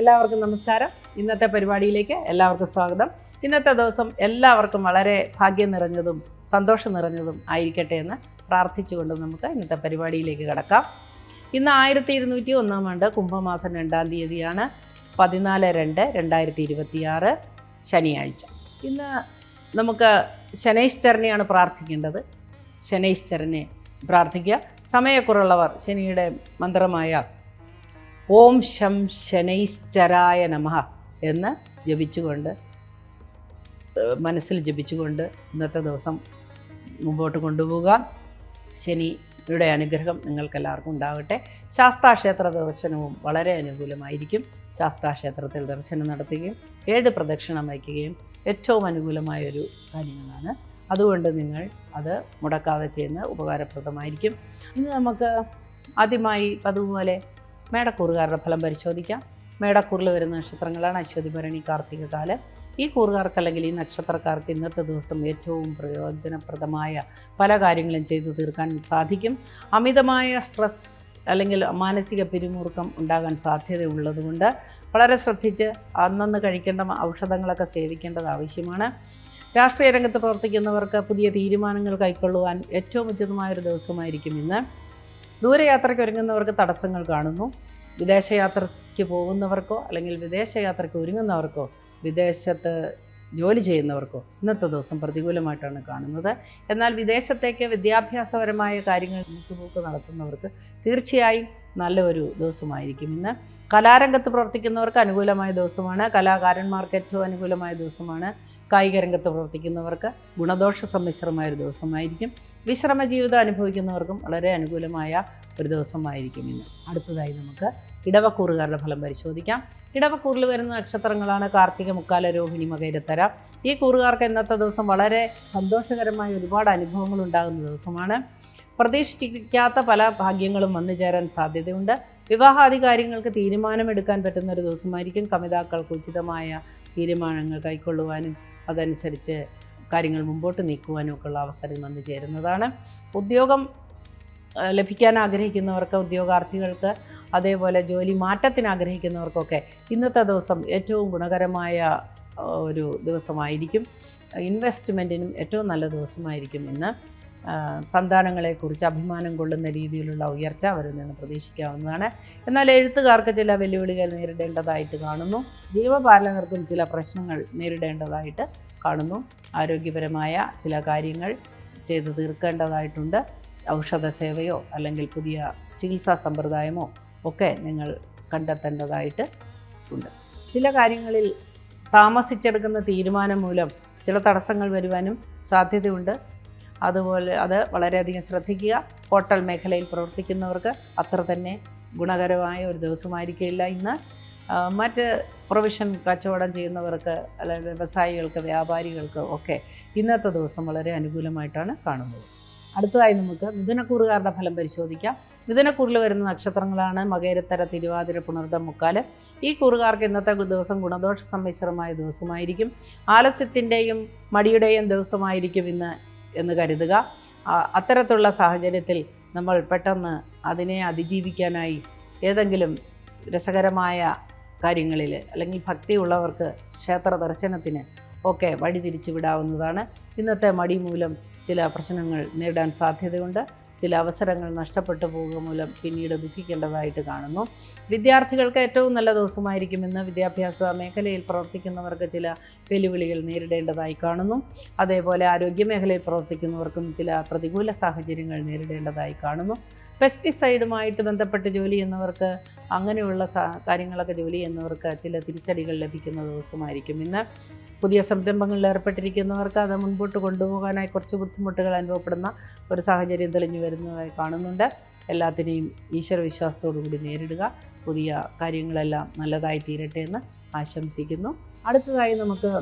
എല്ലാവർക്കും നമസ്കാരം. ഇന്നത്തെ പരിപാടിയിലേക്ക് എല്ലാവർക്കും സ്വാഗതം. ഇന്നത്തെ ദിവസം എല്ലാവർക്കും വളരെ ഭാഗ്യം നിറഞ്ഞതും സന്തോഷം നിറഞ്ഞതും ആയിരിക്കട്ടെ എന്ന് പ്രാർത്ഥിച്ചുകൊണ്ട് നമുക്ക് ഇന്നത്തെ പരിപാടിയിലേക്ക് കടക്കാം. ഇന്ന് 1201 ആണ്ട് കുംഭമാസം 2-ാം തീയതിയാണ്. 14/2/2026 ശനിയാഴ്ച. ഇന്ന് നമുക്ക് ശനൈശ്ചരനെയാണ് പ്രാർത്ഥിക്കേണ്ടത്. ശനൈശ്ചരനെ പ്രാർത്ഥിക്കുക. സമയക്കുറവുള്ളവർ ശനിയുടെ മന്ത്രമായ ഓം ശം ശനൈശ്ചരായ നമഃ എന്ന് ജപിച്ചുകൊണ്ട് മനസ്സിൽ ജപിച്ചുകൊണ്ട് ഇന്നത്തെ ദിവസം മുമ്പോട്ട് കൊണ്ടുപോവുക. ശനിയുടെ അനുഗ്രഹം നിങ്ങൾക്കെല്ലാവർക്കും ഉണ്ടാകട്ടെ. ശാസ്താക്ഷേത്ര ദർശനവും വളരെ അനുകൂലമായിരിക്കും. ശാസ്താക്ഷേത്രത്തിൽ ദർശനം നടത്തുകയും 7 പ്രദക്ഷിണം വയ്ക്കുകയും ഏറ്റവും അനുകൂലമായൊരു കാര്യങ്ങളാണ്. അതുകൊണ്ട് നിങ്ങൾ അത് മുടക്കാതെ ചെയ്യുന്നത് ഉപകാരപ്രദമായിരിക്കും. ഇന്ന് നമുക്ക് ആദ്യമായി പതിവുപോലെ മേടക്കൂറുകാരുടെ ഫലം പരിശോധിക്കാം. മേടക്കൂറിൽ വരുന്ന നക്ഷത്രങ്ങളാണ് അശ്വതി, ഭരണി, കാർത്തിക കാലം. ഈ കൂറുകാർക്ക് അല്ലെങ്കിൽ ഈ നക്ഷത്രക്കാർക്ക് ഇന്നത്തെ ദിവസം ഏറ്റവും പ്രയോജനപ്രദമായ പല കാര്യങ്ങളും ചെയ്തു തീർക്കാൻ സാധിക്കും. അമിതമായ സ്ട്രെസ് അല്ലെങ്കിൽ മാനസിക പിരിമുറുക്കം ഉണ്ടാകാൻ സാധ്യതയുള്ളതുകൊണ്ട് വളരെ ശ്രദ്ധിച്ച് അന്നന്ന് കഴിക്കേണ്ട ഔഷധങ്ങളൊക്കെ സേവിക്കേണ്ടത് ആവശ്യമാണ്. രാഷ്ട്രീയ രംഗത്ത് പ്രവർത്തിക്കുന്നവർക്ക് പുതിയ തീരുമാനങ്ങൾ കൈക്കൊള്ളുവാൻ ഏറ്റവും ഉചിതമായൊരു ദിവസമായിരിക്കും ഇന്ന്. ദൂരയാത്രയ്ക്ക് ഒരുങ്ങുന്നവർക്ക് തടസ്സങ്ങൾ കാണുന്നു. വിദേശയാത്രയ്ക്ക് പോകുന്നവർക്കോ അല്ലെങ്കിൽ വിദേശയാത്രയ്ക്ക് ഒരുങ്ങുന്നവർക്കോ വിദേശത്ത് ജോലി ചെയ്യുന്നവർക്കോ ഇന്നത്തെ ദിവസം പ്രതികൂലമായിട്ടാണ് കാണുന്നത്. എന്നാൽ വിദേശത്തേക്ക് വിദ്യാഭ്യാസപരമായ കാര്യങ്ങൾ നീക്കുപോക്ക് നടത്തുന്നവർക്ക് തീർച്ചയായും നല്ലൊരു ദിവസമായിരിക്കും ഇന്ന്. കലാരംഗത്ത് പ്രവർത്തിക്കുന്നവർക്ക് അനുകൂലമായ ദിവസമാണ്. കലാകാരന്മാർക്ക് ഏറ്റവും അനുകൂലമായ ദിവസമാണ്. കായിക രംഗത്ത് പ്രവർത്തിക്കുന്നവർക്ക് ഗുണദോഷ സമ്മിശ്രമായൊരു ദിവസമായിരിക്കും. വിശ്രമ ജീവിതം അനുഭവിക്കുന്നവർക്കും വളരെ അനുകൂലമായ ഒരു ദിവസമായിരിക്കും ഇന്ന്. അടുത്തതായി നമുക്ക് ഇടവക്കൂറുകാരുടെ ഫലം പരിശോധിക്കാം. ഇടവക്കൂറിൽ വരുന്ന നക്ഷത്രങ്ങളാണ് കാർത്തിക, മുക്കാല, രോഹിണി, മകയിരത്തര. ഈ കൂറുകാർക്ക് ഇന്നത്തെ ദിവസം വളരെ സന്തോഷകരമായ ഒരുപാട് അനുഭവങ്ങൾ ഉണ്ടാകുന്ന ദിവസമാണ്. പ്രതീക്ഷിക്കാത്ത പല ഭാഗ്യങ്ങളും വന്നു ചേരാൻ സാധ്യതയുണ്ട്. വിവാഹാദി കാര്യങ്ങൾക്ക് തീരുമാനമെടുക്കാൻ പറ്റുന്ന ഒരു ദിവസമായിരിക്കും. കമിതാക്കൾക്ക് ഉചിതമായ തീരുമാനങ്ങൾ കൈക്കൊള്ളുവാനും അതനുസരിച്ച് കാര്യങ്ങൾ മുമ്പോട്ട് നീക്കുവാനും ഒക്കെയുള്ള അവസരം വന്നു ചേരുന്നതാണ്. ഉദ്യോഗം ലഭിക്കാൻ ആഗ്രഹിക്കുന്നവർക്ക്, ഉദ്യോഗാർത്ഥികൾക്ക്, അതേപോലെ ജോലി മാറ്റത്തിന് ആഗ്രഹിക്കുന്നവർക്കൊക്കെ ഇന്നത്തെ ദിവസം ഏറ്റവും ഗുണകരമായ ഒരു ദിവസമായിരിക്കും. ഇൻവെസ്റ്റ്മെൻറ്റിനും ഏറ്റവും നല്ല ദിവസമായിരിക്കും ഇന്ന്. സന്താനങ്ങളെക്കുറിച്ച് അഭിമാനം കൊള്ളുന്ന രീതിയിലുള്ള ഉയർച്ച അവരിൽ നിന്ന് പ്രതീക്ഷിക്കാവുന്നതാണ്. എന്നാൽ എഴുത്തുകാർക്ക് ചില വെല്ലുവിളികൾ നേരിടേണ്ടതായിട്ട് കാണുന്നു. ജീവപാലകർക്കും ചില പ്രശ്നങ്ങൾ നേരിടേണ്ടതായിട്ട് കാണുന്നു. ആരോഗ്യപരമായ ചില കാര്യങ്ങൾ ചെയ്തു തീർക്കേണ്ടതായിട്ടുണ്ട്. ഔഷധ സേവയോ അല്ലെങ്കിൽ പുതിയ ചികിത്സാ സമ്പ്രദായമോ ഒക്കെ നിങ്ങൾ കണ്ടെത്തേണ്ടതായിട്ട് ഉണ്ട്. ചില കാര്യങ്ങളിൽ താമസിച്ചെടുക്കുന്ന തീരുമാനം മൂലം ചില തടസ്സങ്ങൾ വരുവാനും സാധ്യതയുണ്ട്. അതുപോലെ അത് വളരെയധികം ശ്രദ്ധിക്കുക. ഹോട്ടൽ മേഖലയിൽ പ്രവർത്തിക്കുന്നവർക്ക് അത്ര തന്നെ ഗുണകരമായ ഒരു ദിവസമായിരിക്കില്ല ഇന്ന്. മറ്റ് പ്രൊവിഷൻ കച്ചവടം ചെയ്യുന്നവർക്ക് അല്ലെങ്കിൽ വ്യവസായികൾക്ക്, വ്യാപാരികൾക്ക് ഒക്കെ ഇന്നത്തെ ദിവസം വളരെ അനുകൂലമായിട്ടാണ് കാണുന്നത്. അടുത്തതായി നമുക്ക് മിഥുനക്കൂറുകാരുടെ ഫലം പരിശോധിക്കാം. മിഥുനക്കൂറിൽ വരുന്ന നക്ഷത്രങ്ങളാണ് മകയിരത്തര, തിരുവാതിര, പുണർദം, മുക്കാല്. ഈ കൂറുകാർക്ക് ഇന്നത്തെ ദിവസം ഗുണദോഷ സമ്മിശ്രമായ ദിവസമായിരിക്കും. ആലസ്യത്തിൻ്റെയും മടിയുടെയും ദിവസമായിരിക്കും ഇന്ന് എന്ന് കരുതുക. അത്തരത്തിലുള്ള സാഹചര്യത്തിൽ നമ്മൾ പെട്ടെന്ന് അതിനെ അതിജീവിക്കാനായി ഏതെങ്കിലും രസകരമായ കാര്യങ്ങളിൽ അല്ലെങ്കിൽ ഭക്തിയുള്ളവർക്ക് ക്ഷേത്ര ദർശനത്തിന് ഒക്കെ വഴി തിരിച്ചു വിടാവുന്നതാണ്. ഇന്നത്തെ മടി മൂലം ചില പ്രശ്നങ്ങൾ നേരിടാൻ സാധ്യതയുണ്ട്. ചില അവസരങ്ങൾ നഷ്ടപ്പെട്ടു പോകുക മൂലം പിന്നീട് ദുഃഖിക്കേണ്ടതായിട്ട് കാണുന്നു. വിദ്യാർത്ഥികൾക്ക് ഏറ്റവും നല്ല ദിവസമായിരിക്കും ഇന്ന്. വിദ്യാഭ്യാസ മേഖലയിൽ പ്രവർത്തിക്കുന്നവർക്ക് ചില വെല്ലുവിളികൾ നേരിടേണ്ടതായി കാണുന്നു. അതേപോലെ ആരോഗ്യ മേഖലയിൽ പ്രവർത്തിക്കുന്നവർക്കും ചില പ്രതികൂല സാഹചര്യങ്ങൾ നേരിടേണ്ടതായി കാണുന്നു. പെസ്റ്റിസൈഡുമായിട്ട് ബന്ധപ്പെട്ട് ജോലി ചെയ്യുന്നവർക്ക്, അങ്ങനെയുള്ള കാര്യങ്ങളൊക്കെ ജോലി ചെയ്യുന്നവർക്ക് ചില തിരിച്ചടികൾ ലഭിക്കുന്ന ദിവസമായിരിക്കും ഇന്ന്. പുതിയ സംരംഭങ്ങളിൽ ഏർപ്പെട്ടിരിക്കുന്നവർക്ക് അത് മുൻപോട്ട് കൊണ്ടുപോകാനായി കുറച്ച് ബുദ്ധിമുട്ടുകൾ അനുഭവപ്പെടുന്ന ഒരു സാഹചര്യം തെളിഞ്ഞു വരുന്നതായി കാണുന്നുണ്ട്. എല്ലാത്തിനെയും ഈശ്വരവിശ്വാസത്തോടു കൂടി നേരിടുക. പുതിയ കാര്യങ്ങളെല്ലാം നല്ലതായി തീരട്ടെ എന്ന് ആശംസിക്കുന്നു. അടുത്തതായി നമുക്ക്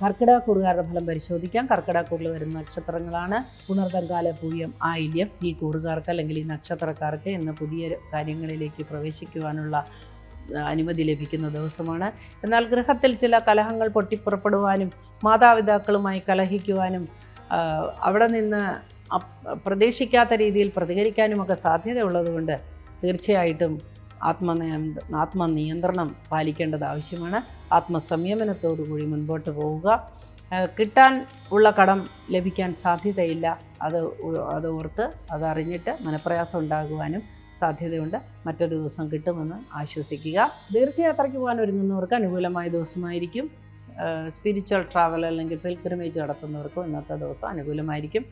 കർക്കിടകക്കൂറുകാരുടെ ഫലം പരിശോധിക്കാം. കർക്കിടകക്കൂറിൽ വരുന്ന നക്ഷത്രങ്ങളാണ് പുണർദം, കാല, പൂയം, ആയില്യം. ഈ കൂറുകാർക്ക് അല്ലെങ്കിൽ ഈ നക്ഷത്രക്കാർക്ക് ഇന്ന് പുതിയ കാര്യങ്ങളിലേക്ക് പ്രവേശിക്കുവാനുള്ള അനുമതി ലഭിക്കുന്ന ദിവസമാണ്. എന്നാൽ ഗൃഹത്തിൽ ചില കലഹങ്ങൾ പൊട്ടിപ്പുറപ്പെടുവാനും മാതാപിതാക്കളുമായി കലഹിക്കുവാനും അവിടെ നിന്ന് പ്രതീക്ഷിക്കാത്ത രീതിയിൽ പ്രതികരിക്കാനുമൊക്കെ സാധ്യതയുള്ളതുകൊണ്ട് തീർച്ചയായിട്ടും ആത്മനിയന്ത്രണം പാലിക്കേണ്ടത് ആവശ്യമാണ്. ആത്മസംയമനത്തോടുകൂടി മുൻപോട്ട് പോവുക. കിട്ടാൻ ഉള്ള കടം ലഭിക്കാൻ സാധ്യതയില്ല. അത് ഓർത്ത് അതറിഞ്ഞിട്ട് മനപ്രയാസം ഉണ്ടാകുവാനും സാധ്യതയുണ്ട്. മറ്റൊരു ദിവസം കിട്ടുമെന്ന് ആശ്വസിക്കുക. ദീർഘയാത്രയ്ക്ക് പോകാൻ ഒരുങ്ങുന്നവർക്ക് അനുകൂലമായ ദിവസമായിരിക്കും. സ്പിരിച്വൽ ട്രാവൽ അല്ലെങ്കിൽ പിൽഗ്രിമേജ് നടത്തുന്നവർക്കും ഇന്നത്തെ ദിവസം അനുകൂലമായിരിക്കും.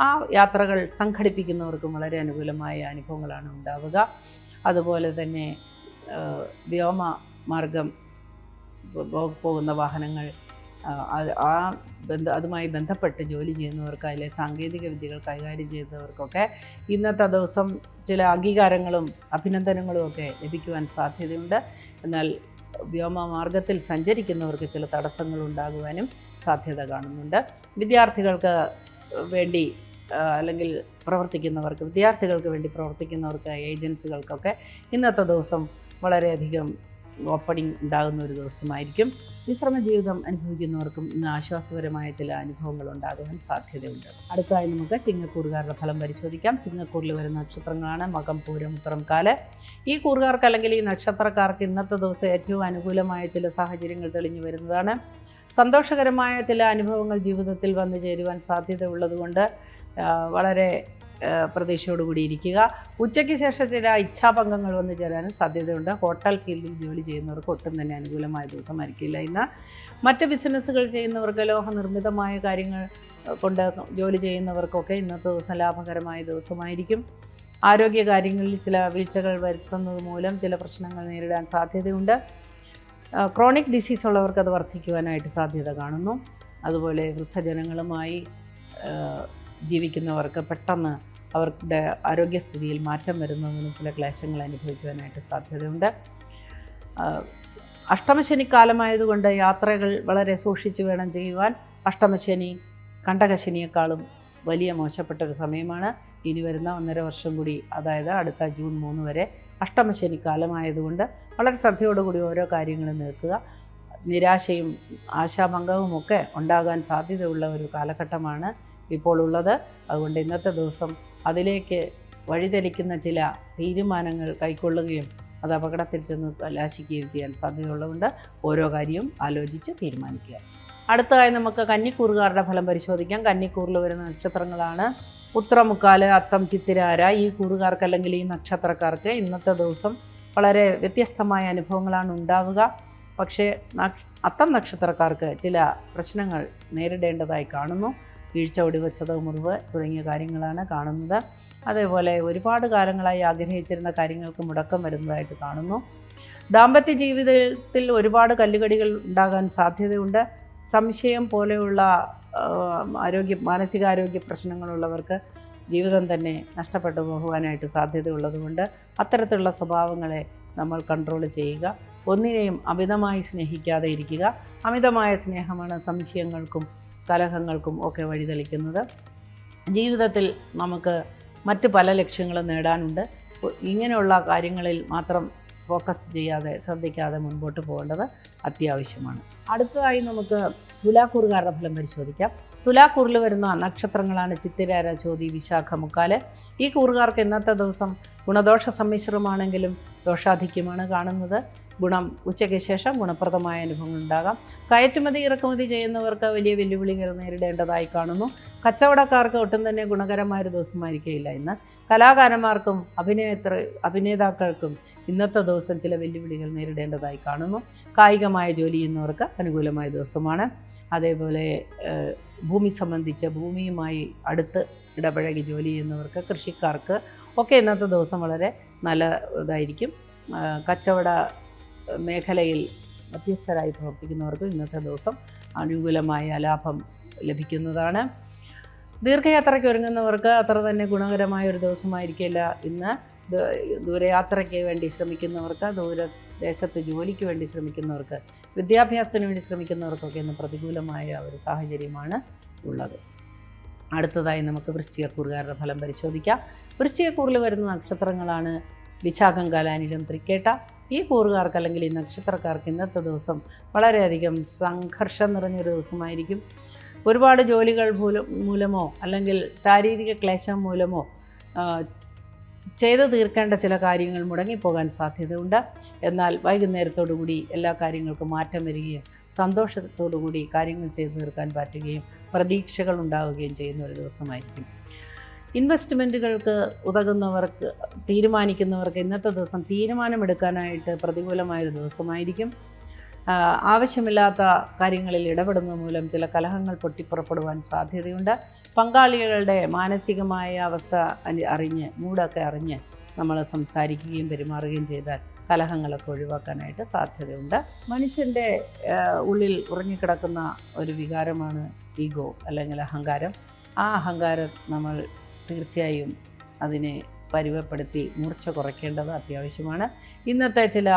ആ യാത്രകൾ സംഘടിപ്പിക്കുന്നവർക്കും വളരെ അനുകൂലമായ അനുഭവങ്ങളാണ് ഉണ്ടാവുക. അതുപോലെ തന്നെ വ്യോമ മാർഗം പോകുന്ന വാഹനങ്ങൾ, അതുമായി ബന്ധപ്പെട്ട് ജോലി ചെയ്യുന്നവർക്ക്, അതിലെ സാങ്കേതിക വിദ്യകൾ കൈകാര്യം ചെയ്യുന്നവർക്കൊക്കെ ഇന്നത്തെ ദിവസം ചില അംഗീകാരങ്ങളും അഭിനന്ദനങ്ങളും ഒക്കെ ലഭിക്കുവാൻ സാധ്യതയുണ്ട്. എന്നാൽ വ്യോമമാർഗത്തിൽ സഞ്ചരിക്കുന്നവർക്ക് ചില തടസ്സങ്ങൾ ഉണ്ടാകുവാനും സാധ്യത കാണുന്നുണ്ട്. വിദ്യാർത്ഥികൾക്ക് വേണ്ടി അല്ലെങ്കിൽ വിദ്യാർത്ഥികൾക്ക് വേണ്ടി പ്രവർത്തിക്കുന്നവർക്ക്, ഏജൻസികൾക്കൊക്കെ ഇന്നത്തെ ദിവസം വളരെയധികം ഓപ്പണിംഗ് ഉണ്ടാകുന്ന ഒരു ദിവസമായിരിക്കും. വിശ്രമ ജീവിതം അനുഭവിക്കുന്നവർക്കും ഇന്ന് ആശ്വാസകരമായ ചില അനുഭവങ്ങൾ ഉണ്ടാകുവാൻ സാധ്യതയുണ്ട്. അടുത്തതായി നമുക്ക് ചിങ്ങക്കൂറുകാരുടെ ഫലം പരിശോധിക്കാം. ചിങ്ങക്കൂറിൽ വരുന്ന നക്ഷത്രങ്ങളാണ് മകം, പൂരം, ഉത്രം, കാല്. ഈ കൂറുകാർക്ക് അല്ലെങ്കിൽ ഈ നക്ഷത്രക്കാർക്ക് ഇന്നത്തെ ദിവസം ഏറ്റവും അനുകൂലമായ ചില സാഹചര്യങ്ങൾ തെളിഞ്ഞു വരുന്നതാണ്. സന്തോഷകരമായ ചില അനുഭവങ്ങൾ ജീവിതത്തിൽ വന്നു ചേരുവാൻ സാധ്യത ഉള്ളതുകൊണ്ട് വളരെ പ്രതീക്ഷയോടുകൂടി ഇരിക്കുക. ഉച്ചയ്ക്ക് ശേഷം ചില ഇച്ഛാഭംഗങ്ങൾ വന്നു ചേരാനും സാധ്യതയുണ്ട്. ഹോട്ടൽ ഫീൽഡിൽ ജോലി ചെയ്യുന്നവർക്ക് ഒട്ടും തന്നെ അനുകൂലമായ ദിവസമായിരിക്കില്ല ഇന്ന്. മറ്റ് ബിസിനസ്സുകൾ ചെയ്യുന്നവർക്ക്, ലോഹനിർമ്മിതമായ കാര്യങ്ങൾ കൊണ്ട് ജോലി ചെയ്യുന്നവർക്കൊക്കെ ഇന്നത്തെ ദിവസം ലാഭകരമായ ദിവസമായിരിക്കും. ആരോഗ്യകാര്യങ്ങളിൽ ചില വീഴ്ചകൾ വരുത്തുന്നത് മൂലം ചില പ്രശ്നങ്ങൾ നേരിടാൻ സാധ്യതയുണ്ട്. ക്രോണിക് ഡിസീസ് ഉള്ളവർക്ക് അത് വർദ്ധിക്കുവാനായിട്ട് സാധ്യത കാണുന്നു. അതുപോലെ വൃദ്ധജനങ്ങളുമായി ജീവിക്കുന്നവർക്ക് പെട്ടെന്ന് അവരുടെ ആരോഗ്യസ്ഥിതിയിൽ മാറ്റം വരുന്നതിനും ചില ക്ലേശങ്ങൾ അനുഭവിക്കുവാനായിട്ട് സാധ്യതയുണ്ട്. അഷ്ടമശനി കാലമായതുകൊണ്ട് യാത്രകൾ വളരെ സൂക്ഷിച്ച് വേണം ചെയ്യുവാൻ. അഷ്ടമശനി കണ്ടകശനിയേക്കാളും വലിയ മോശപ്പെട്ട ഒരു സമയമാണ്. ഇനി വരുന്ന 1.5 വർഷം കൂടി, അതായത് അടുത്ത ജൂൺ 3 വരെ അഷ്ടമശനി കാലമായതുകൊണ്ട് വളരെ ശ്രദ്ധയോടുകൂടി ഓരോ കാര്യങ്ങളും നിൽക്കുക. നിരാശയും ആശാഭംഗവും ഒക്കെ ഉണ്ടാകാൻ സാധ്യതയുള്ള ഒരു കാലഘട്ടമാണ് ഇപ്പോൾ ഉള്ളത്. അതുകൊണ്ട് ഇന്നത്തെ ദിവസം അതിലേക്ക് വഴിതെളിക്കുന്ന ചില തീരുമാനങ്ങൾ കൈക്കൊള്ളുകയും അത് അപകടത്തിൽ ചെന്ന് കലാശിക്കുകയും ചെയ്യാൻ സാധ്യതയുള്ളതുകൊണ്ട് ഓരോ കാര്യവും ആലോചിച്ച് തീരുമാനിക്കുക. അടുത്തതായി നമുക്ക് കന്നിക്കൂറുകാരുടെ ഫലം പരിശോധിക്കാം. കന്നിക്കൂറിൽ വരുന്ന നക്ഷത്രങ്ങളാണ് ഉത്രമുക്കാല്, അത്തം, ചിത്തിരാര. ഈ കൂറുകാർക്ക് അല്ലെങ്കിൽ ഈ നക്ഷത്രക്കാർക്ക് ഇന്നത്തെ ദിവസം വളരെ വ്യത്യസ്തമായ അനുഭവങ്ങളാണ് ഉണ്ടാവുക. പക്ഷേ അത്തം നക്ഷത്രക്കാർക്ക് ചില പ്രശ്നങ്ങൾ നേരിടേണ്ടതായി കാണുന്നു. വീഴ്ച, ഒടിവെച്ചത്, മുറിവ് തുടങ്ങിയ കാര്യങ്ങളാണ് കാണുന്നത്. അതേപോലെ ഒരുപാട് കാലങ്ങളായി ആഗ്രഹിച്ചിരുന്ന കാര്യങ്ങൾക്ക് മുടക്കം വരുന്നതായിട്ട് കാണുന്നു. ദാമ്പത്യ ജീവിതത്തിൽ ഒരുപാട് കല്ലുകടികൾ ഉണ്ടാകാൻ സാധ്യതയുണ്ട്. സംശയം പോലെയുള്ള മാനസികാരോഗ്യ പ്രശ്നങ്ങളുള്ളവർക്ക് ജീവിതം തന്നെ നഷ്ടപ്പെട്ടു പോകുവാനായിട്ട് സാധ്യതയുള്ളതുകൊണ്ട് അത്തരത്തിലുള്ള സ്വഭാവങ്ങളെ നമ്മൾ കൺട്രോൾ ചെയ്യുക. ഒന്നിനെയും അമിതമായി സ്നേഹിക്കാതെ ഇരിക്കുക. അമിതമായ സ്നേഹമാണ് സംശയങ്ങൾക്കും കലഹങ്ങൾക്കും ഒക്കെ വഴിതെളിക്കുന്നത്. ജീവിതത്തിൽ നമുക്ക് മറ്റ് പല ലക്ഷ്യങ്ങളും നേടാനുണ്ട്. ഇങ്ങനെയുള്ള കാര്യങ്ങളിൽ മാത്രം ഫോക്കസ് ചെയ്യാതെ, ശ്രദ്ധിക്കാതെ മുൻപോട്ട് പോകേണ്ടത് അത്യാവശ്യമാണ്. അടുത്തതായി നമുക്ക് തുലാക്കൂറുകാരുടെ ഫലം പരിശോധിക്കാം. തുലാക്കൂറിൽ വരുന്ന നക്ഷത്രങ്ങളാണ് ചിത്തിര, ചോതി, വിശാഖ, മുക്കാല്. ഈ കൂറുകാർക്ക് ഇന്നത്തെ ദിവസം ഗുണദോഷ സമ്മിശ്രമാണെങ്കിലും ദോഷാധിക്യമാണ് കാണുന്നത്. ഗുണം ഉച്ചയ്ക്ക് ശേഷം ഗുണപ്രദമായ അനുഭവങ്ങൾ ഉണ്ടാകാം. കയറ്റുമതി ഇറക്കുമതി ചെയ്യുന്നവർക്ക് വലിയ വെല്ലുവിളികൾ നേരിടേണ്ടതായി കാണുന്നു. കച്ചവടക്കാർക്ക് ഒട്ടും തന്നെ ഗുണകരമായൊരു ദിവസമായിരിക്കില്ല ഇന്ന്. കലാകാരന്മാർക്കും അഭിനേതാക്കൾക്കും ഇന്നത്തെ ദിവസം ചില വെല്ലുവിളികൾ നേരിടേണ്ടതായി കാണുന്നു. കായികമായ ജോലി ചെയ്യുന്നവർക്ക് അനുകൂലമായ ദിവസമാണ്. അതേപോലെ ഭൂമി സംബന്ധിച്ച് ഭൂമിയുമായി അടുത്ത് ഇടപഴകി ജോലി ചെയ്യുന്നവർക്ക്, കൃഷിക്കാർക്ക് ഒക്കെ ഇന്നത്തെ ദിവസം വളരെ നല്ലതായിരിക്കും. കച്ചവട മേഖലയിൽ മധ്യസ്ഥരായി പ്രവർത്തിക്കുന്നവർക്ക് ഇന്നത്തെ ദിവസം അനുകൂലമായ ലാഭം ലഭിക്കുന്നതാണ്. ദീർഘയാത്രയ്ക്ക് ഒരുങ്ങുന്നവർക്ക് അത്ര തന്നെ ഗുണകരമായ ഒരു ദിവസമായിരിക്കില്ല ഇന്ന്. ദൂരയാത്രയ്ക്ക് വേണ്ടി ശ്രമിക്കുന്നവർക്ക്, ദൂരദേശത്ത് ജോലിക്ക് വേണ്ടി ശ്രമിക്കുന്നവർക്ക്, വിദ്യാഭ്യാസത്തിന് വേണ്ടി ശ്രമിക്കുന്നവർക്കൊക്കെ ഇന്ന് പ്രതികൂലമായ ഒരു സാഹചര്യമാണ് ഉള്ളത്. അടുത്തതായി നമുക്ക് വൃശ്ചികക്കൂറുകാരുടെ ഫലം പരിശോധിക്കാം. വൃശ്ചികക്കൂറിൽ വരുന്ന നക്ഷത്രങ്ങളാണ് വിശാഖം, കാലാനിലും, തൃക്കേട്ട. ഈ കൂറുകാർക്ക് അല്ലെങ്കിൽ ഈ നക്ഷത്രക്കാർക്ക് ഇന്നത്തെ ദിവസം വളരെയധികം സംഘർഷം നിറഞ്ഞൊരു ദിവസമായിരിക്കും. ഒരുപാട് ജോലികൾ മൂലമോ അല്ലെങ്കിൽ ശാരീരിക ക്ലേശം മൂലമോ ചെയ്തു തീർക്കേണ്ട ചില കാര്യങ്ങൾ മുടങ്ങിപ്പോകാൻ സാധ്യതയുണ്ട്. എന്നാൽ വൈകുന്നേരത്തോടു കൂടി എല്ലാ കാര്യങ്ങൾക്കും മാറ്റം വരികയും സന്തോഷത്തോടു കൂടി കാര്യങ്ങൾ ചെയ്തു തീർക്കാൻ പറ്റുകയും പ്രതീക്ഷകൾ ഉണ്ടാവുകയും ചെയ്യുന്ന ഒരു ദിവസമായിരിക്കും. ഇൻവെസ്റ്റ്മെൻറ്റുകൾക്ക് ഉതകുന്നവർക്ക്, തീരുമാനിക്കുന്നവർക്ക് ഇന്നത്തെ ദിവസം തീരുമാനമെടുക്കാനായിട്ട് പ്രതികൂലമായൊരു ദിവസമായിരിക്കും. ആവശ്യമില്ലാത്ത കാര്യങ്ങളിൽ ഇടപെടുന്നത് മൂലം ചില കലഹങ്ങൾ പൊട്ടിപ്പുറപ്പെടുവാൻ സാധ്യതയുണ്ട്. പങ്കാളികളുടെ മാനസികമായ അവസ്ഥ അറിഞ്ഞ്, മൂടൊക്കെ അറിഞ്ഞ് നമ്മൾ സംസാരിക്കുകയും പെരുമാറുകയും ചെയ്താൽ കലഹങ്ങളൊക്കെ ഒഴിവാക്കാനായിട്ട് സാധ്യതയുണ്ട്. മനുഷ്യൻ്റെ ഉള്ളിൽ ഉറങ്ങിക്കിടക്കുന്ന ഒരു വികാരമാണ് ഈഗോ അല്ലെങ്കിൽ അഹങ്കാരം. ആ അഹങ്കാരം നമ്മൾ തീർച്ചയായും അതിനെ പരുവപ്പെടുത്തി മൂർച്ച കുറയ്ക്കേണ്ടത് അത്യാവശ്യമാണ്. ഇന്നത്തെ ചില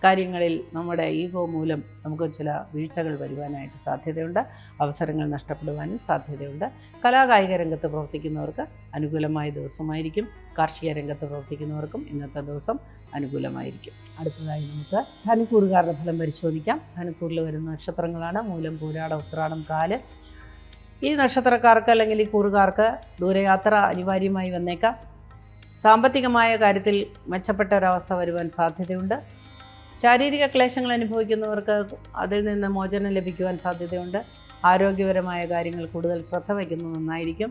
കാര്യങ്ങളിൽ നമ്മുടെ ഈഗോ മൂലം നമുക്ക് ചില വീഴ്ചകൾ വരുവാനായിട്ട് സാധ്യതയുണ്ട്. അവസരങ്ങൾ നഷ്ടപ്പെടുവാനും സാധ്യതയുണ്ട്. കലാകായിക രംഗത്ത് പ്രവർത്തിക്കുന്നവർക്ക് അനുകൂലമായ ദിവസമായിരിക്കും. കാർഷിക രംഗത്ത് പ്രവർത്തിക്കുന്നവർക്കും ഇന്നത്തെ ദിവസം അനുകൂലമായിരിക്കും. അടുത്തതായി നമുക്ക് ധനുക്കൂറുകാരുടെ ഫലം പരിശോധിക്കാം. ധനുക്കൂറിൽ വരുന്ന നക്ഷത്രങ്ങളാണ് മൂലം, പൂരാടം, ഉത്രാടം, കാല്. ഈ നക്ഷത്രക്കാർക്ക് അല്ലെങ്കിൽ ഈ കൂറുകാർക്ക് ദൂരയാത്ര അനിവാര്യമായി വന്നേക്കാം. സാമ്പത്തികമായ കാര്യത്തിൽ മെച്ചപ്പെട്ട ഒരവസ്ഥ വരുവാൻ സാധ്യതയുണ്ട്. ശാരീരിക ക്ലേശങ്ങൾ അനുഭവിക്കുന്നവർക്ക് അതിൽ നിന്ന് മോചനം ലഭിക്കുവാൻ സാധ്യതയുണ്ട്. ആരോഗ്യപരമായ കാര്യങ്ങൾ കൂടുതൽ ശ്രദ്ധ വയ്ക്കുന്നത് നന്നായിരിക്കും.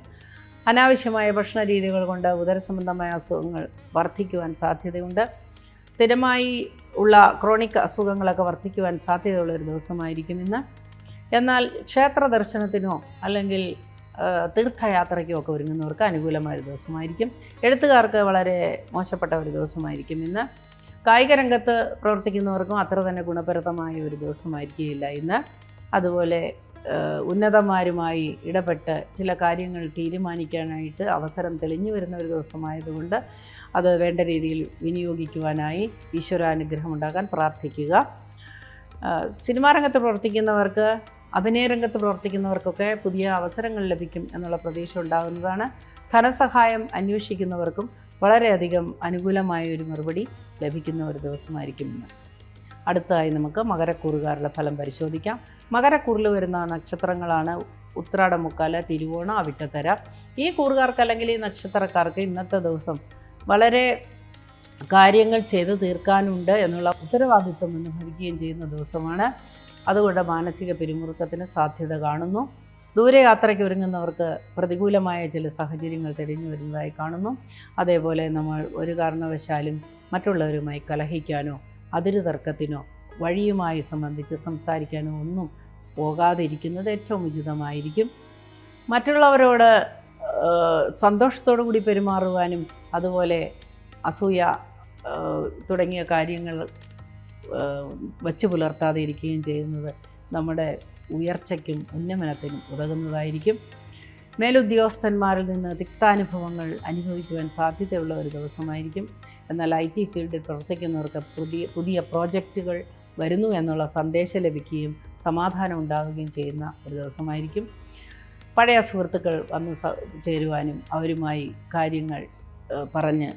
അനാവശ്യമായ ഭക്ഷണ രീതികൾ കൊണ്ട് ഉദരസംബന്ധമായ അസുഖങ്ങൾ വർദ്ധിക്കുവാൻ സാധ്യതയുണ്ട്. സ്ഥിരമായി ഉള്ള ക്രോണിക് അസുഖങ്ങളൊക്കെ വർദ്ധിക്കുവാൻ സാധ്യതയുള്ളൊരു ദിവസമായിരിക്കും ഇന്ന്. എന്നാൽ ക്ഷേത്ര ദർശനത്തിനോ അല്ലെങ്കിൽ തീർത്ഥയാത്രയ്ക്കോ ഒക്കെ ഒരുങ്ങുന്നവർക്ക് അനുകൂലമായ ഒരു ദിവസമായിരിക്കും. എഴുത്തുകാർക്ക് വളരെ മോശപ്പെട്ട ഒരു ദിവസമായിരിക്കും ഇന്ന്. കായിക രംഗത്ത് പ്രവർത്തിക്കുന്നവർക്കും അത്ര തന്നെ ഗുണപ്രദമായ ഒരു ദിവസമായിരിക്കില്ല ഇന്ന്. അതുപോലെ ഉന്നതന്മാരുമായി ഇടപെട്ട് ചില കാര്യങ്ങൾ തീരുമാനിക്കാനായിട്ട് അവസരം തെളിഞ്ഞു വരുന്ന ഒരു ദിവസമായതുകൊണ്ട് അത് വേണ്ട രീതിയിൽ വിനിയോഗിക്കുവാനായി ഈശ്വരാനുഗ്രഹം ഉണ്ടാകാൻ പ്രാർത്ഥിക്കുക. സിനിമാ രംഗത്ത് പ്രവർത്തിക്കുന്നവർക്ക്, അഭിനയ രംഗത്ത് പ്രവർത്തിക്കുന്നവർക്കൊക്കെ പുതിയ അവസരങ്ങൾ ലഭിക്കും എന്നുള്ള പ്രതീക്ഷ ഉണ്ടാകുന്നതാണ്. ധനസഹായം അന്വേഷിക്കുന്നവർക്കും വളരെയധികം അനുകൂലമായ ഒരു മറുപടി ലഭിക്കുന്ന ഒരു ദിവസമായിരിക്കും ഇന്ന്. അടുത്തതായി നമുക്ക് മകരക്കൂറുകാരുടെ ഫലം പരിശോധിക്കാം. മകരക്കൂറിൽ വരുന്ന നക്ഷത്രങ്ങളാണ് ഉത്രാടം, മുക്കാല, തിരുവോണ, അവിട്ടത്തര. ഈ കൂറുകാർക്ക് അല്ലെങ്കിൽ ഈ നക്ഷത്രക്കാർക്ക് ഇന്നത്തെ ദിവസം വളരെ കാര്യങ്ങൾ ചെയ്തു തീർക്കാനുണ്ട് എന്നുള്ള ഉത്തരവാദിത്വം അനുഭവിക്കുകയും ചെയ്യുന്ന ദിവസമാണ്. അതുകൊണ്ട് മാനസിക പിരിമുറുക്കത്തിന് സാധ്യത കാണുന്നു. ദൂരയാത്രയ്ക്ക് ഒരുങ്ങുന്നവർക്ക് പ്രതികൂലമായ ചില സാഹചര്യങ്ങൾ തെളിഞ്ഞു വരുന്നതായി കാണുന്നു. അതേപോലെ നമ്മൾ ഒരു കാരണവശാലും മറ്റുള്ളവരുമായി കലഹിക്കാനോ അതിരു തർക്കത്തിനോ വഴിയുമായി സംബന്ധിച്ച് സംസാരിക്കാനോ ഒന്നും പോകാതിരിക്കുന്നത് ഏറ്റവും ഉചിതമായിരിക്കും. മറ്റുള്ളവരോട് സന്തോഷത്തോടു കൂടി പെരുമാറുവാനും അതുപോലെ അസൂയ തുടങ്ങിയ കാര്യങ്ങൾ വച്ച് പുലർത്താതെ ഇരിക്കുകയും ചെയ്യുന്നത് നമ്മുടെ ഉയർച്ചയ്ക്കും ഉന്നമനത്തിനും ഉതകുന്നതായിരിക്കും. മേലുദ്യോഗസ്ഥന്മാരിൽ നിന്ന് തിക്താനുഭവങ്ങൾ അനുഭവിക്കുവാൻ സാധ്യതയുള്ള ഒരു ദിവസമായിരിക്കും. എന്നാൽ IT ഫീൽഡിൽ പ്രവർത്തിക്കുന്നവർക്ക് പുതിയ പ്രോജക്റ്റുകൾ വരുന്നു എന്നുള്ള സന്ദേശം ലഭിക്കുകയും സമാധാനം ഉണ്ടാവുകയും ചെയ്യുന്ന ഒരു ദിവസമായിരിക്കും. പഴയ സുഹൃത്തുക്കൾ വന്ന് ചേരുവാനും അവരുമായി കാര്യങ്ങൾ പറഞ്ഞ്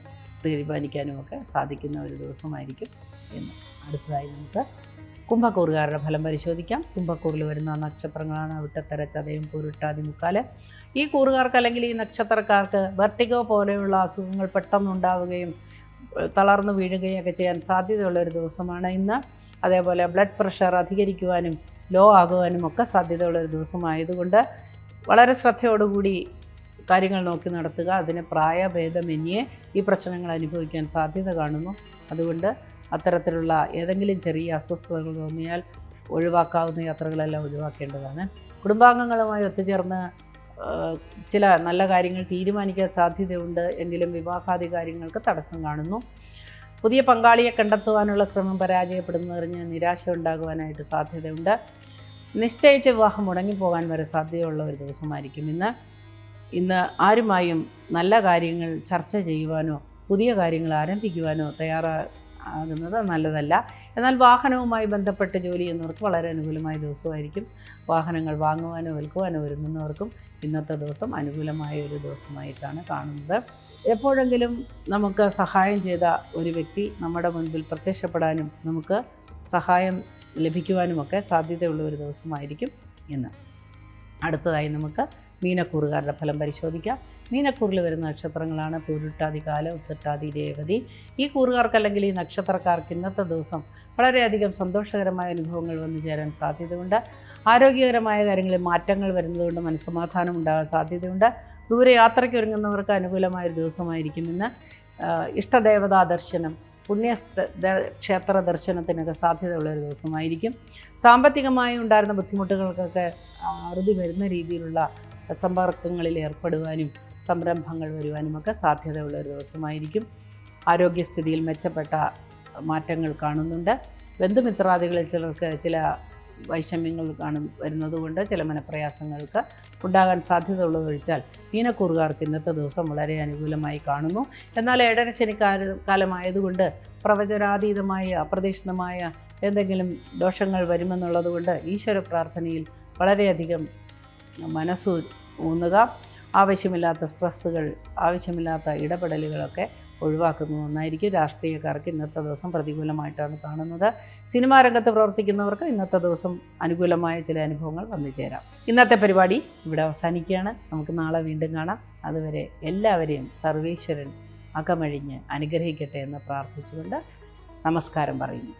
തീരുമാനിക്കാനുമൊക്കെ സാധിക്കുന്ന ഒരു ദിവസമായിരിക്കും എന്ന്. അടുത്തതായി നമുക്ക് കുംഭക്കൂറുകാരുടെ ഫലം പരിശോധിക്കാം. കുംഭക്കൂറിൽ വരുന്ന നക്ഷത്രങ്ങളാണ് അവിട്ടത്തര, ചതയം, പൂരുട്ടാതി, മുക്കാല്. ഈ കൂറുകാർക്ക് അല്ലെങ്കിൽ ഈ നക്ഷത്രക്കാർക്ക് വെർട്ടിഗോ പോലെയുള്ള അസുഖങ്ങൾ പെട്ടെന്നുണ്ടാവുകയും തളർന്നു വീഴുകയൊക്കെ ചെയ്യാൻ സാധ്യതയുള്ള ഒരു ദിവസമാണ് ഇന്ന്. അതേപോലെ ബ്ലഡ് പ്രഷർ അധികരിക്കുവാനും ലോ ആകുവാനും ഒക്കെ സാധ്യതയുള്ളൊരു ദിവസമായതുകൊണ്ട് വളരെ ശ്രദ്ധയോടുകൂടി കാര്യങ്ങൾ നോക്കി നടത്തുക. അതിന് പ്രായഭേദമന്യേ ഈ പ്രശ്നങ്ങൾ അനുഭവിക്കാൻ സാധ്യത കാണുന്നു. അതുകൊണ്ട് അത്തരത്തിലുള്ള ഏതെങ്കിലും ചെറിയ അസ്വസ്ഥതകൾ തോന്നിയാൽ ഒഴിവാക്കാവുന്ന യാത്രകളെല്ലാം ഒഴിവാക്കേണ്ടതാണ്. കുടുംബാംഗങ്ങളുമായി ഒത്തുചേർന്ന് ചില നല്ല കാര്യങ്ങൾ തീരുമാനിക്കാൻ സാധ്യതയുണ്ട്. എങ്കിലും വിവാഹാദി കാര്യങ്ങൾക്ക് തടസ്സം കാണുന്നു. പുതിയ പങ്കാളിയെ കണ്ടെത്തുവാനുള്ള ശ്രമം പരാജയപ്പെടുന്നതിന് നിരാശ ഉണ്ടാകുവാനായിട്ട് സാധ്യതയുണ്ട്. നിശ്ചയിച്ച വിവാഹം മുടങ്ങിപ്പോകാൻ വരെ സാധ്യതയുള്ള ഒരു ദിവസമായിരിക്കും ഇന്ന് ആരുമായും നല്ല കാര്യങ്ങൾ ചർച്ച ചെയ്യുവാനോ പുതിയ കാര്യങ്ങൾ ആരംഭിക്കുവാനോ തയ്യാറാകുന്നത് നല്ലതല്ല. എന്നാൽ വാഹനവുമായി ബന്ധപ്പെട്ട് ജോലി ചെയ്യുന്നവർക്ക് വളരെ അനുകൂലമായ ദിവസമായിരിക്കും. വാഹനങ്ങൾ വാങ്ങുവാനോ വിൽക്കുവാനോ ഒരുങ്ങുന്നവർക്കും ഇന്നത്തെ ദിവസം അനുകൂലമായ ഒരു ദിവസമായിട്ടാണ് കാണുന്നത്. എപ്പോഴെങ്കിലും നമുക്ക് സഹായം ചെയ്ത ഒരു വ്യക്തി നമ്മുടെ മുൻപിൽ പ്രത്യക്ഷപ്പെടാനും നമുക്ക് സഹായം ലഭിക്കുവാനുമൊക്കെ സാധ്യതയുള്ള ഒരു ദിവസമായിരിക്കും ഇന്ന്. അടുത്തതായി നമുക്ക് മീനക്കൂറുകാരുടെ ഫലം പരിശോധിക്കാം. മീനക്കൂറിൽ വരുന്ന നക്ഷത്രങ്ങളാണ് പൂരുട്ടാതി, കാല, ഉത്രട്ടാതി, രേവതി. ഈ കൂറുകാർക്ക് അല്ലെങ്കിൽ ഈ നക്ഷത്രക്കാർക്ക് ഇന്നത്തെ ദിവസം വളരെയധികം സന്തോഷകരമായ അനുഭവങ്ങൾ വന്നു ചേരാൻ സാധ്യതയുണ്ട്. ആരോഗ്യകരമായ കാര്യങ്ങളിൽ മാറ്റങ്ങൾ വരുന്നതുകൊണ്ട് മനസ്സമാധാനം ഉണ്ടാകാൻ സാധ്യതയുണ്ട്. ദൂരെ യാത്രയ്ക്ക് ഒരുങ്ങുന്നവർക്ക് അനുകൂലമായൊരു ദിവസമായിരിക്കും ഇന്ന്. ഇഷ്ടദേവതാ ദർശനം, പുണ്യ ക്ഷേത്ര ദർശനത്തിനൊക്കെ സാധ്യതയുള്ളൊരു ദിവസമായിരിക്കും. സാമ്പത്തികമായി ഉണ്ടായിരുന്ന ബുദ്ധിമുട്ടുകൾക്കൊക്കെ അറുതി വരുന്ന രീതിയിലുള്ള സമ്പർക്കങ്ങളിൽ ഏർപ്പെടുവാനും സംരംഭങ്ങൾ വരുവാനുമൊക്കെ സാധ്യതയുള്ളൊരു ദിവസമായിരിക്കും. ആരോഗ്യസ്ഥിതിയിൽ മെച്ചപ്പെട്ട മാറ്റങ്ങൾ കാണുന്നുണ്ട്. ബന്ധുമിത്രാദികളിൽ ചിലർക്ക് ചില വൈഷമ്യങ്ങൾ വരുന്നതുകൊണ്ട് ചില മനപ്രയാസങ്ങൾക്ക് ഉണ്ടാകാൻ സാധ്യതയുള്ളതൊഴിച്ചാൽ മീനക്കൂറുകാർക്ക് ഇന്നത്തെ ദിവസം വളരെ അനുകൂലമായി കാണുന്നു. എന്നാൽ ഏഴര ശനി കാലമായതുകൊണ്ട് പ്രവചനാതീതമായ അപ്രതീക്ഷിതമായ എന്തെങ്കിലും ദോഷങ്ങൾ വരുമെന്നുള്ളതുകൊണ്ട് ഈശ്വര പ്രാർത്ഥനയിൽ വളരെയധികം മനസ്സ് ഊന്നുക. ആവശ്യമില്ലാത്ത സ്ട്രെസ്സുകൾ, ആവശ്യമില്ലാത്ത ഇടപെടലുകളൊക്കെ ഒഴിവാക്കുന്നത് നന്നായിരിക്കും. രാഷ്ട്രീയക്കാർക്ക് ഇന്നത്തെ ദിവസം പ്രതികൂലമായിട്ടാണ് കാണുന്നത്. സിനിമാ രംഗത്ത് പ്രവർത്തിക്കുന്നവർക്ക് ഇന്നത്തെ ദിവസം അനുകൂലമായ ചില അനുഭവങ്ങൾ വന്നു ചേരാം. ഇന്നത്തെ പരിപാടി ഇവിടെ അവസാനിക്കുകയാണ്. നമുക്ക് നാളെ വീണ്ടും കാണാം. അതുവരെ എല്ലാവരെയും സർവേശ്വരൻ അകമഴിഞ്ഞ് അനുഗ്രഹിക്കട്ടെ എന്ന് പ്രാർത്ഥിച്ചുകൊണ്ട് നമസ്കാരം പറയുന്നു.